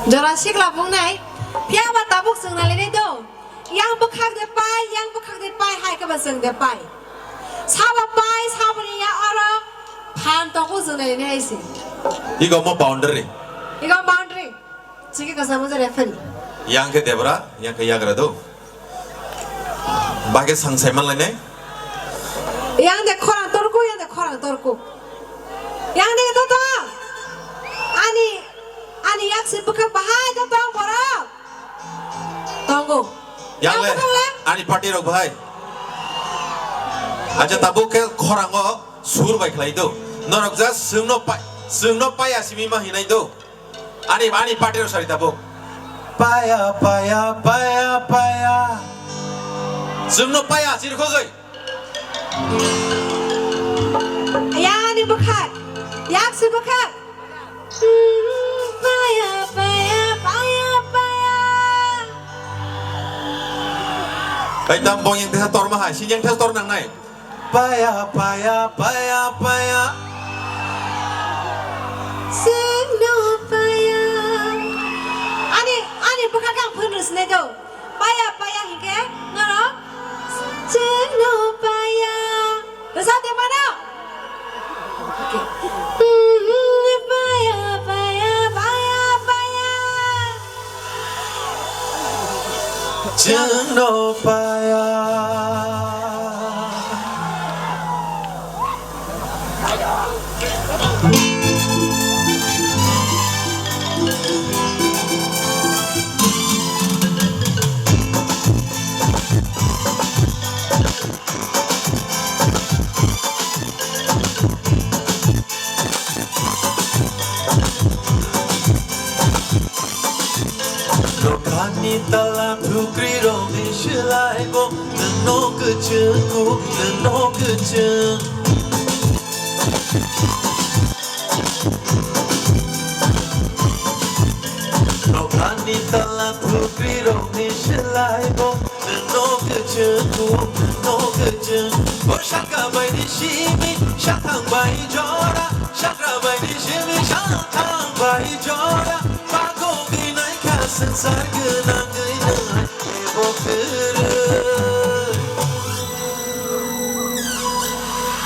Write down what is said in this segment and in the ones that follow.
Jurassic là vùng này, phía bắc ta bốc sừng này lên đâu, yang bốc khắc để bay, hai cái bốc sừng để bay, sao mà đi ya ở đó, phan tao bốc sừng này lên gì? 이거 뭐 바운더리? 이건 boundary, 지금 그 사람은 referee. yang ke debra, yang ke yagrado. Bagai 상세만 라네. Yang dek korang torku, yang dek tu tong, ani yak si bukan bahaya tu tong borok, tunggu. yang le, ani party rok bahai. aja tabu ke korang o sur baik lah itu. Norok jas sungno pai asimi mah hina itu. ani party rok sari tabu. Paya. Sungno pai asir kau gay. Yang ni bukan, yak si bukan. Paya. Ay tambong yang tesa tor mah, si yang tesa tor nang nai. Paya. Sungno paya. Ani bukan kang penulis ni tu. Paya hingga, ngaro. Sungno paya. Besar di mana? Sungno paya. Lokani dalam pukri romi silai bo neno keceng. Lokani dalam pukri romi silai bo neno keceng. Boshaka bai di shimi, shatang bai jora, shakra bai di shimi, shatang bai jora. Sensar genang ebo kere.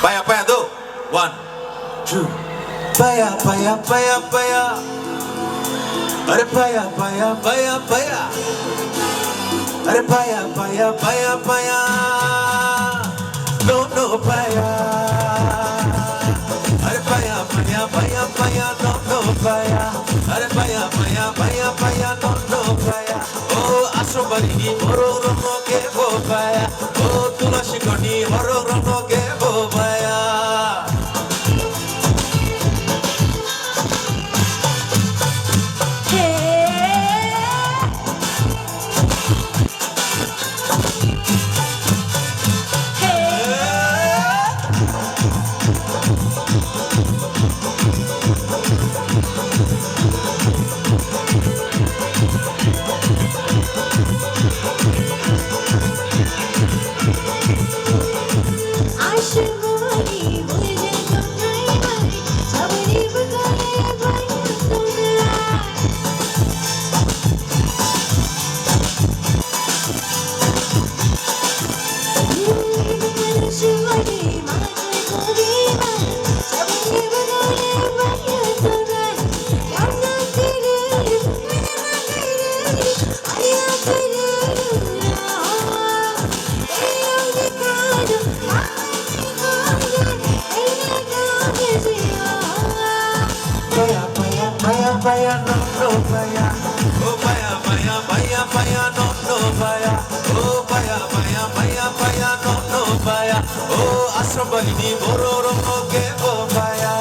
Paya tu. 1, 2. Paya. Are paya. Are paya. No paya. Are paya. No paya. Are paya. No paya. Oh asrobari ni moro rono ke bo paya. Oh tulasi koni moro rono ke bo paya. Paya, no paya. Oh paya, no paya. Oh paya, no paya. Oh asrobali ni moro rono ke bo paya.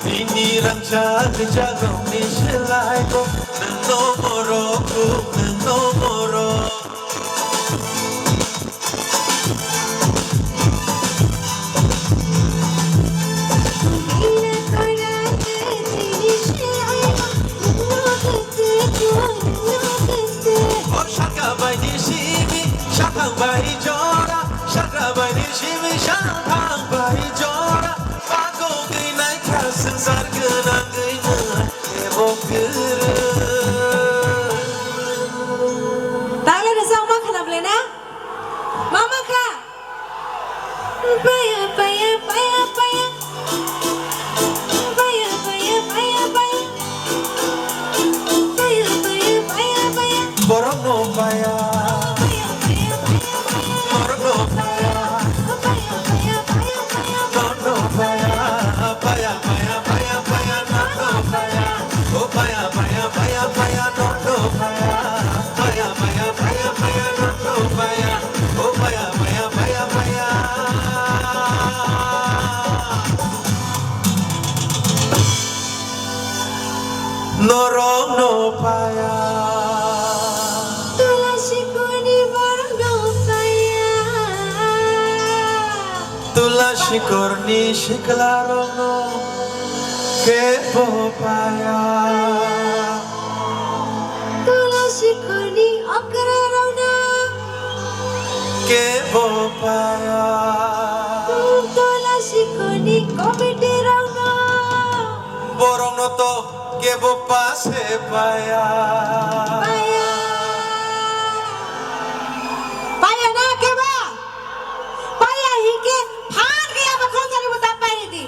Ini rancang jagong ni selai ko neno moroku Norong no paya Tulasi kuni barang no saya Tula shikorni shiklarong no Kepo paya Tulasi kuni akararang na Kepo paya Tulasi kuni komite rang na Borong no to Kepo pase paya Paya Paya na ke ba Paya hi ke phan gaya ba khaun jani bata pahi di